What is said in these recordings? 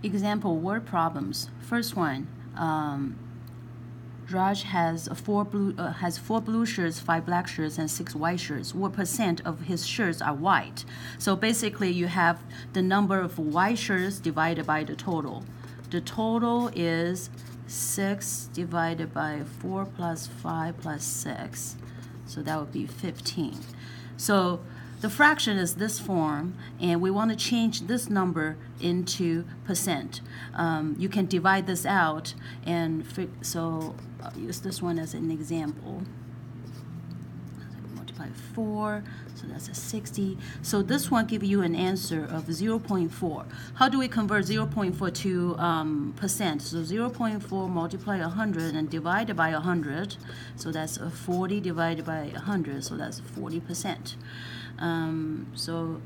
Example word problems. First one, Raj has four blue shirts, 5 black shirts, and 6 white shirts. What percent of his shirts are white? So basically, you have the number of white shirts divided by the total. The total is 6 divided by 4 plus 5 plus 6. So that would be 15. So the fraction is this form, and we want to change this number into percent. You can divide this out, and so I'll use this one as an example. Multiply 4, so that's a 60. So this one gives you an answer of 0.4. How do we convert 0.4 to percent? So 0.4 multiply 100 and divided by 100. So that's a 40 divided by 100. So that's 40%. So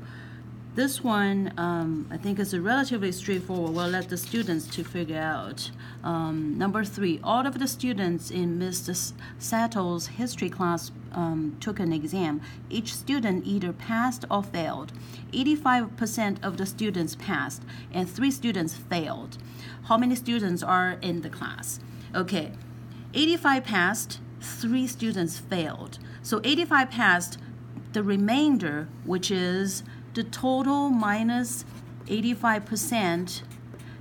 this one, I think is a relatively straightforward. We'll let the students to figure out. Number 3, all of the students in Mr. Sato's history class took an exam. Each student either passed or failed. 85% of the students passed, and 3 students failed. How many students are in the class? Okay, 85 passed, 3 students failed. So 85 passed. The remainder, which is the total minus 85%,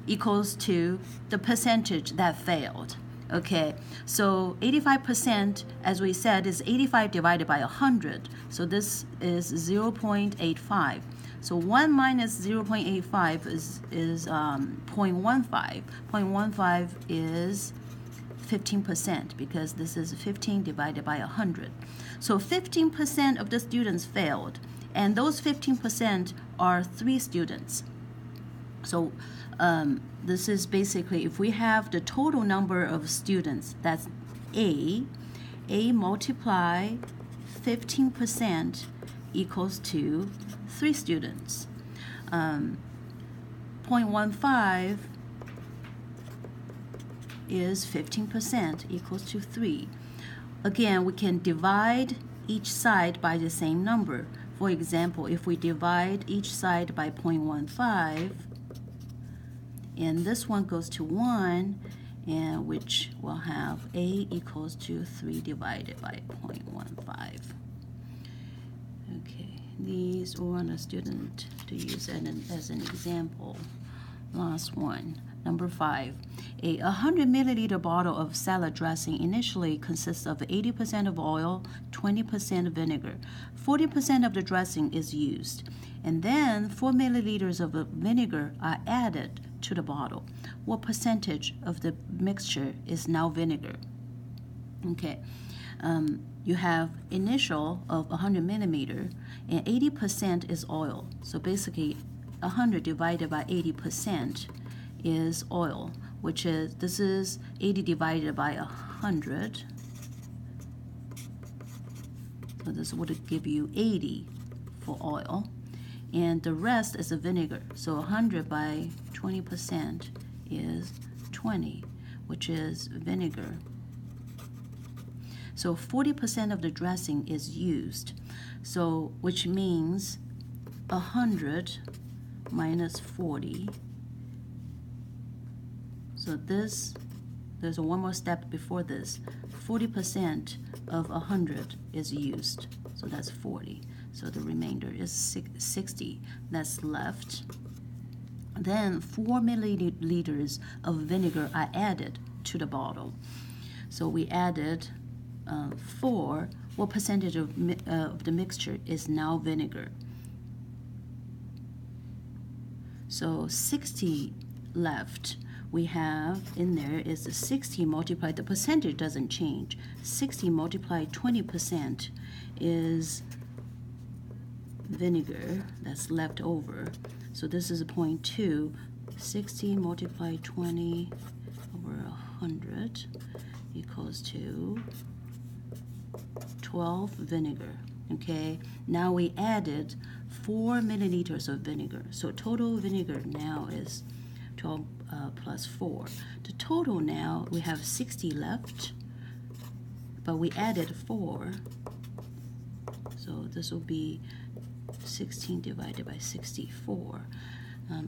equals to the percentage that failed. Okay, so 85%, as we said, is 85 divided by 100. So this is 0.85. So 1 minus 0.85 is 0.15. 0.15 is 15%, because this is 15 divided by 100. So 15% of the students failed, and those 15% are 3 students. So this is basically, if we have the total number of students, that's A multiply 15% equals to 3 students. 0.15 is 15% equals to 3. Again, we can divide each side by the same number. For example, if we divide each side by 0.15, and this one goes to 1, and which will have A equals to 3 divided by 0.15. Okay, these we want a student to use as an example. Last one. Number 5, a 100 milliliter bottle of salad dressing initially consists of 80% of oil, 20% vinegar. 40% of the dressing is used, and then 4 milliliters of vinegar are added to the bottle. What percentage of the mixture is now vinegar? Okay, you have initial of 100 millimeter, and 80% is oil. So basically, 100 divided by 80% is oil, which is, this is 80 divided by 100. So this would give you 80 for oil. And the rest is the vinegar. So 100 by 20% is 20, which is vinegar. So 40% of the dressing is used. So which means 100 minus 40. So this, there's one more step before this. 40% of 100 is used. So that's 40. So the remainder is 60 that's left. Then 4 milliliters of vinegar are added to the bottle. So we added 4. What percentage of the mixture is now vinegar? So 60 left. We have in there is 60 multiplied, the percentage doesn't change. 60 multiplied 20% is vinegar that's left over. So this is 0.2. 60 multiplied 20 over 100 equals to 12 vinegar. Okay, now we added 4 milliliters of vinegar. So total vinegar now is 12 plus 4. The total now, we have 60 left, but we added 4. So this will be 16 divided by 64.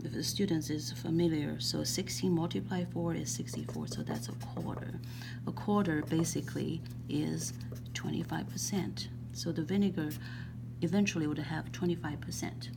if the students is familiar, so 16 multiplied 4 is 64, so that's a quarter. A quarter basically is 25%. So the vinegar eventually would have 25%.